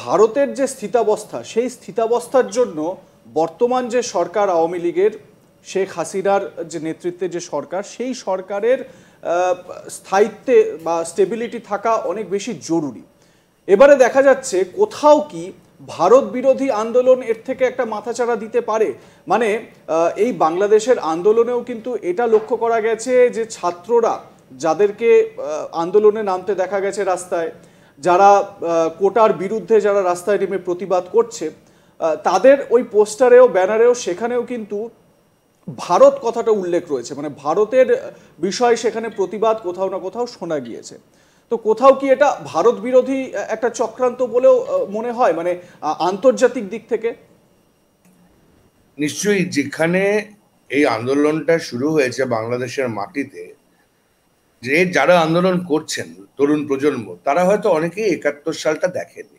ভারতের যে স্থিতাবস্থা, সেই স্থিতাবস্থার জন্য বর্তমান যে সরকার আওয়ামী লীগের, শেখ হাসিনার যে নেতৃত্বে যে সরকার, সেই সরকারের স্থায়িত্বে বা স্টেবিলিটি থাকা অনেক বেশি জরুরি। এবারে দেখা যাচ্ছে কোথাও কি ভারত বিরোধী আন্দোলন এর থেকে একটা মাথাচাড়া দিতে পারে। মানে এই বাংলাদেশের আন্দোলনেও কিন্তু এটা লক্ষ্য করা গেছে যে ছাত্ররা যাদেরকে আন্দোলনে নামতে দেখা গেছে রাস্তায়, যারা কোটার বিরুদ্ধে যারা রাস্তায় নেমে প্রতিবাদ করছে, তাদের ওই পোস্টারেও ব্যানারেও সেখানেও কিন্তু ভারত কথাটা উল্লেখ রয়েছে। মানে ভারতের বিষয় সেখানে প্রতিবাদ কোথাও না কোথাও শোনা গিয়েছে। তো কোথাও কি এটা ভারত বিরোধী একটা চক্রান্ত বলেও মনে হয়, মানে আন্তর্জাতিক দিক থেকে? নিশ্চয়ই, যেখানে এই আন্দোলনটা শুরু হয়েছে বাংলাদেশের মাটিতে, যে যারা আন্দোলন করছেন তরুণ প্রজন্ম, তারা হয়তো অনেকেই ৭১ সালটা দেখেনি,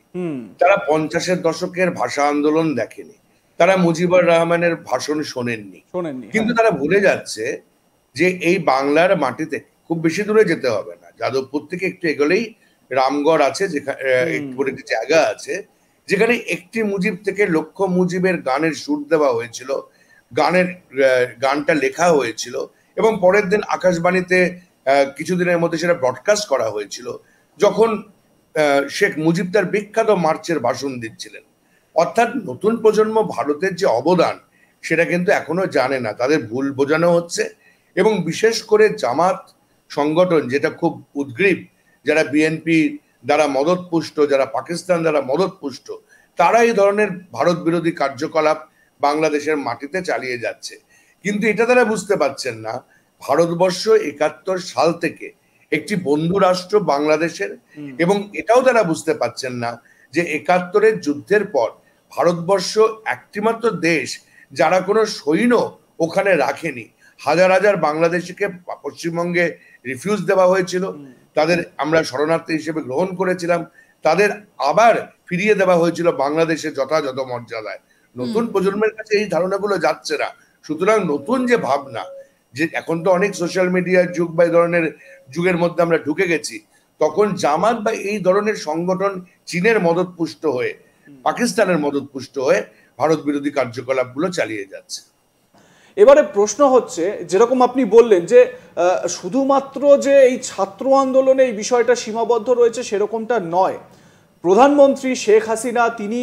তারা ৫০-এর দশকের ভাষা আন্দোলন দেখেনি, তারা মুজিবুর রহমানের ভাষণ শোনেননি। কিন্তু তারা ভুলে যাচ্ছে যে এই বাংলার মাটিতে খুব বেশি দূরে যেতে হবে না, যাদবপুর থেকে একটু এগোলেই রামগড় আছে, যেখানে একটি জায়গা আছে যেখানে একটি মুজিব থেকে লক্ষ মুজিবের গানের সুর দেওয়া হয়েছিল, গানটা লেখা হয়েছিল এবং পরের দিন আকাশবাণীতে কিছুদিনের মধ্যে সেটা ব্রডকাস্ট করা হয়েছিল, যখন শেখ মুজিব তার বিখ্যাত মার্চের ভাষণ দিচ্ছিলেন। অর্থাৎ নতুন প্রজন্ম ভারতের যে অবদান সেটা কিন্তু এখনো জানে না, তাদের ভুল বোঝানো হচ্ছে। এবং বিশেষ করে জামাত সংগঠন, যেটা খুব উদ্গ্রীব, যারা বিএনপি দ্বারা মদতপুষ্ট, যারা পাকিস্তান দ্বারা মদতপুষ্ট, তারা এই ধরনের ভারত বিরোধী কার্যকলাপ বাংলাদেশের মাটিতে চালিয়ে যাচ্ছে। কিন্তু এটা তারা বুঝতে পারছেন না, ভারতবর্ষ ৭১ সাল থেকে একটি বন্ধু রাষ্ট্র বাংলাদেশের, এবং এটাও তারা বুঝতে পারছেন না যে ৭১-এর যুদ্ধের পর ভারতবর্ষ একটিমাত্র দেশ যারা কোনো সৈন্য ওখানে রাখেনি। হাজার হাজার বাংলাদেশিকে পশ্চিমবঙ্গে রিফিউজ দেওয়া হয়েছিল, তাদের আমরা শরণার্থী হিসেবে গ্রহণ করেছিলাম, তাদের আবার ফিরিয়ে দেওয়া হয়েছিল বাংলাদেশে যথাযথ মর্যাদায়। নতুন প্রজন্মের কাছে এই ধারণাগুলো যাচ্ছে না। সুতরাং নতুন যে ভাবনা, যে এখন তো অনেক সোশ্যাল মিডিয়ার যুগ বা এই ধরনের যুগের মধ্যে আমরা ঢুকে গেছি, তখন জামাত বা এই ধরনের সংগঠন চীনের মদতপুষ্ট হয়ে, পাকিস্তানের মদতপুষ্ট হয়ে ভারত বিরোধী কার্যকলাপগুলো চালিয়ে যাচ্ছে। এবারে প্রশ্ন হচ্ছে, যেরকম আপনি বললেন যে শুধুমাত্র যে এই ছাত্র আন্দোলনে এই বিষয়টা সীমাবদ্ধ রয়েছে সেরকমটা নয়। প্রধানমন্ত্রী শেখ হাসিনা তিনি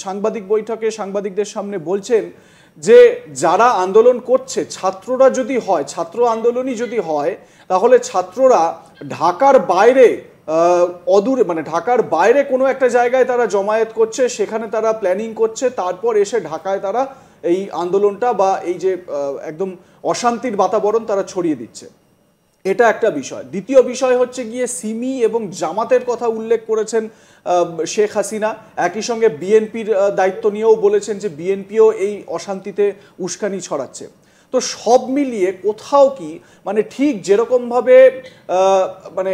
সাংবাদিক বৈঠকে সাংবাদিকদের সামনে বলছেন যে যারা আন্দোলন করছে, ছাত্ররা যদি হয়, ছাত্র আন্দোলনই যদি হয়, তাহলে ছাত্ররা ঢাকার বাইরে অদূরে, মানে ঢাকার বাইরে কোনো একটা জায়গায় তারা জমায়েত করছে, সেখানে তারা প্ল্যানিং করছে, তারপর এসে ঢাকায় তারা এই আন্দোলনটা বা এই যে একদম অশান্তির বাতাবরণ তারা ছড়িয়ে দিচ্ছে। এটা একটা বিষয়। দ্বিতীয় বিষয় হচ্ছে গিয়ে সিমি এবং জামাতের কথা উল্লেখ করেছেন শেখ হাসিনা। একই সঙ্গে বিএনপির দায়িত্ব নিয়েও বলেছেন যে বিএনপিও এই অশান্তিতে উস্কানি ছড়াচ্ছে। তো সব মিলিয়ে কোথাও কি মানে ঠিক যেরকমভাবে মানে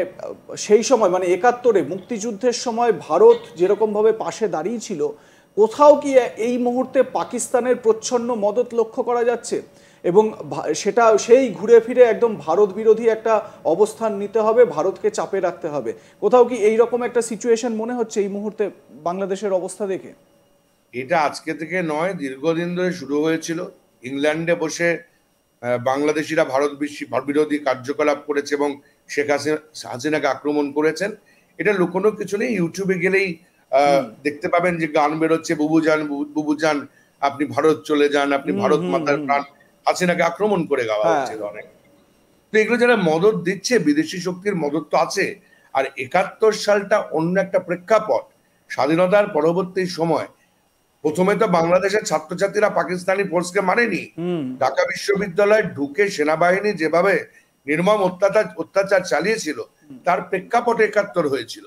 সেই সময় মানে ৭১-এ মুক্তিযুদ্ধের সময় ভারত যেরকমভাবে পাশে দাঁড়িয়েছিল, কোথাও কি এই মুহূর্তে পাকিস্তানের প্রচ্ছন্ন মদত লক্ষ্য করা যাচ্ছে, এবং সেটা সেই ঘুরে ফিরে একদম ভারত বিরোধী একটা অবস্থান নিতে হবে, ভারতকে চাপে রাখতে হবে। কোথাও কি এই রকম একটা সিচুয়েশন মনে হচ্ছে এই মুহূর্তে বাংলাদেশের অবস্থা দেখে? এটা আজকে থেকে নয়, দীর্ঘদিন ধরে শুরু হয়েছিল। ইংল্যান্ডে বসে বাংলাদেশিরা ভারত বিরোধী কার্যকলাপ করেছে এবং শেখ হাসিনাকে আক্রমণ করেছেন। এটা লুকোনোর কিছু নেই, ইউটিউবে গেলেই দেখতে পাবেন যে গান বেরোচ্ছে, বুবুজান বুবুজান আপনি ভারত চলে যান, আপনি ভারত মাতার প্রাণ, হাসিনাকে আক্রমণ করে গাওয়া হচ্ছে অনেক। তো এগুলো যারা মদত দিচ্ছে, বিদেশি শক্তির মদত তো আছে। আর ৭১ সালটা অন্য একটা প্রেক্ষাপট। স্বাধীনতার পরবর্তী সময় প্রথমে তো বাংলাদেশের ছাত্রছাত্রীরা পাকিস্তানি ফোর্সকে মানেনি। ঢাকা বিশ্ববিদ্যালয়ে ঢুকে সেনাবাহিনী যেভাবে নির্মম অত্যাচার চালিয়েছিল, তার প্রেক্ষাপটে ৭১ হয়েছিল।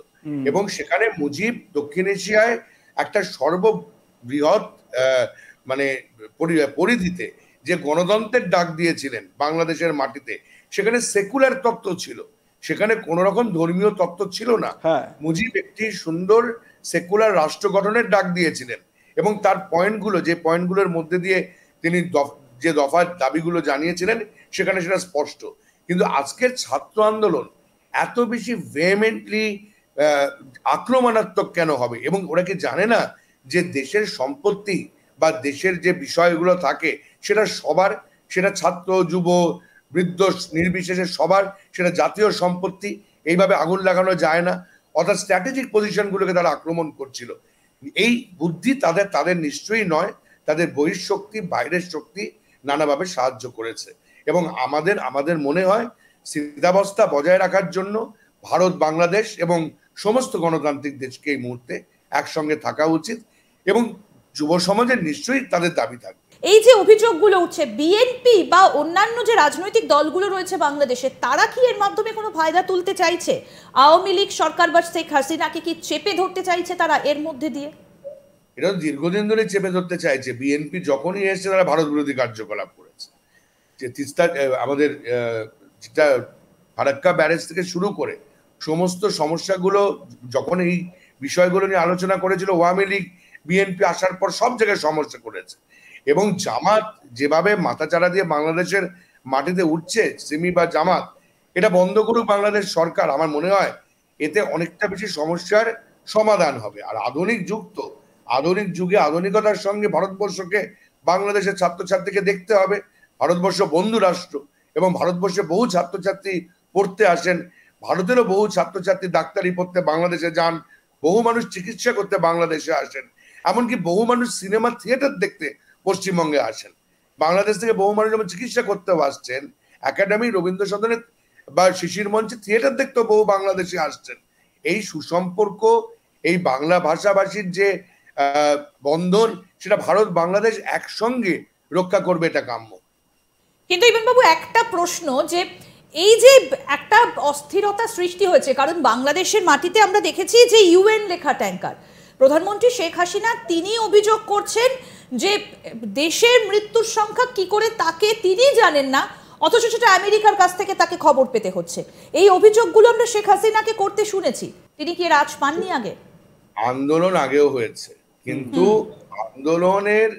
এবং সেখানে মুজিব দক্ষিণ এশিয়ায় একটা সর্ববৃহৎ মানে পরিধিতে যে গণতন্ত্রের ডাক দিয়েছিলেন বাংলাদেশের মাটিতে, সেখানে সেকুলার তত্ত্ব ছিল, সেখানে কোন রকম ধর্মীয় তত্ত্ব ছিল না। মুজিব একটি সুন্দর সেকুলার রাষ্ট্র গঠনের ডাক দিয়েছিলেন এবং তার পয়েন্টগুলো, যে পয়েন্টগুলোর মধ্যে দিয়ে তিনি যে দফার দাবিগুলো জানিয়েছিলেন, সেখানে সেটা স্পষ্ট। কিন্তু আজকের ছাত্র আন্দোলন এত বেশি ভেহেমেন্টলি আক্রমণাত্মক কেন হবে? এবং ওরা কি জানে না যে দেশের সম্পত্তি বা দেশের যে বিষয়গুলো থাকে সেটা সবার, সেটা ছাত্র, যুব, বৃদ্ধ নির্বিশেষে সবার, সেটা জাতীয় সম্পত্তি, এইভাবে আগুন লাগানো যায় না। অর্থাৎ স্ট্র্যাটেজিক পজিশনগুলোকে তারা আক্রমণ করছিল। এই বুদ্ধি তাদের তাদের নিশ্চয়ই নয়, তাদের বহিঃশক্তি, বাইরের শক্তি নানাভাবে সাহায্য করেছে। এবং আমাদের মনে হয় স্থিতাবস্থা বজায় রাখার জন্য ভারত, বাংলাদেশ এবং সমস্ত গণতান্ত্রিক দেশকে এই মুহূর্তে একসঙ্গে থাকা উচিত, এবং যুব সমাজের নিশ্চয়ই তাদের দাবি থাকবে। এই যে অভিযোগগুলো উঠছে, বিএনপি বা অন্যান্য যে রাজনৈতিক দলগুলো রয়েছে বাংলাদেশে, তারা কি এর মাধ্যমে কোনো ফায়দা তুলতে চাইছে? আওয়ামী লীগ সরকার বা শেখ হাসিনাকে কি চেপে ধরতে চাইছে তারা এর মধ্যে দিয়ে? এটা দীর্ঘদিন ধরে চেপে ধরতে চাইছে। বিএনপি যখনই এসেছে তারা ভারত বিরোধী কার্যকলাপ করেছে। যে তিস্তা, আমাদের যেটা ফারাক্কা ব্যারেজ থেকে শুরু করে সমস্ত সমস্যাগুলো যখন এই বিষয়গুলো নিয়ে আলোচনা করেছিল, আওয়ামী লীগ বিএনপি আসার পর সব জায়গায় সমস্যা করেছে। এবং জামাত যেভাবে মাথাচাড়া দিয়ে বাংলাদেশের মাটিতে উঠছে, সিমি বা জামাত, এটা বন্ধ করুক বাংলাদেশ সরকার। আমার মনে হয় এতে অনেকটা বেশি সমস্যার সমাধান হবে। আর আধুনিক যুগে আধুনিকতার সঙ্গে ভারতবর্ষকে, বাংলাদেশের ছাত্রছাত্রীকে দেখতে হবে। ভারতবর্ষ বন্ধু রাষ্ট্র এবং ভারতবর্ষে বহু ছাত্রছাত্রী পড়তে আসেন। ভারতেরও বহু ছাত্রছাত্রী ডাক্তারি পড়তে বাংলাদেশে যান, বহু মানুষ চিকিৎসা করতে বাংলাদেশে আসেন, এমনকি বহু মানুষ সিনেমা থিয়েটার দেখতে পশ্চিমবঙ্গে আসেন। বাংলাদেশ থেকে বহু মানুষ যেমন চিকিৎসা করতেও আসছেন, একাডেমি, রবীন্দ্র সদনে বা শিশির মঞ্চে থিয়েটার দেখতেও বহু বাংলাদেশে আসছেন। এই সুসম্পর্ক, এই বাংলা ভাষাভাষীর যে বন্ধন, সেটা ভারত বাংলাদেশ একসঙ্গে রক্ষা করবে, এটা কাম্য। কিন্তু ইমন বাবু, একটা প্রশ্ন, যে এই যে একটা অস্থিরতা সৃষ্টি হয়েছে, কারণ বাংলাদেশের মাটিতে আমরা দেখেছি যে ইউএন লেখা ট্যাঙ্কার, প্রধানমন্ত্রী শেখ হাসিনা তিনি অভিযোগ করছেন যে দেশের মৃত্যুর সংখ্যা কি করে তাকে তিনি জানেন না, অথচ সেটা আমেরিকার কাছ থেকে তাকে খবর পেতে হচ্ছে। এই অভিযোগগুলো আমরা শেখ হাসিনাকে করতে শুনেছি। তিনি কি এর আঁচ পাননি আগে? আন্দোলন আগেও হয়েছে, কিন্তু আন্দোলনের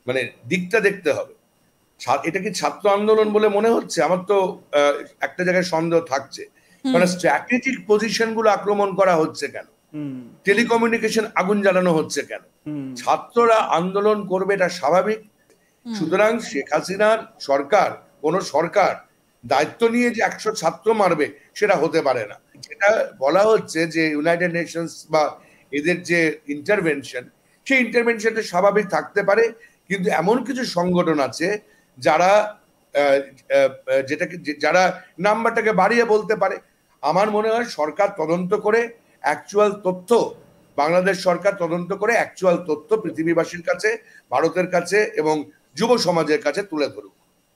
মানে দিকটা দেখতে হবে। এটা কি ছাত্র আন্দোলন বলে মনে হচ্ছে? আমার তো একটা জায়গায় সন্দেহ থাকছে। মানে স্ট্র্যাটেজিক পজিশন গুলো আক্রমণ করা হচ্ছে কেন? টেলিকমিউনিকেশন আগুন জ্বালানো হচ্ছে কেন? ছাত্ররা আন্দোলন করবে, এটা স্বাভাবিক। সুতরাং শেখ হাসিনার সরকার, কোন সরকার দায়িত্ব নিয়ে যে 100 ছাত্র মারবে সেটা হতে পারে না। যেটা বলা হচ্ছে যে ইউনাইটেড নেশনস বা এদের যে ইন্টারভেনশন, সেই ইন্টারভেনশনটা স্বাভাবিক থাকতে পারে, কিন্তু এমন কিছু সংগঠন আছে যারা যারা নাম্বারটাকে বাড়িয়ে বলতে পারে। আমার মনে হয় সরকার তদন্ত করে অ্যাকচুয়াল তথ্য, বাংলাদেশ সরকার তদন্ত করে অ্যাকচুয়াল তথ্য পৃথিবীবাসীর কাছে, ভারতের কাছে এবং যুব সমাজের কাছে তুলে ধরুক।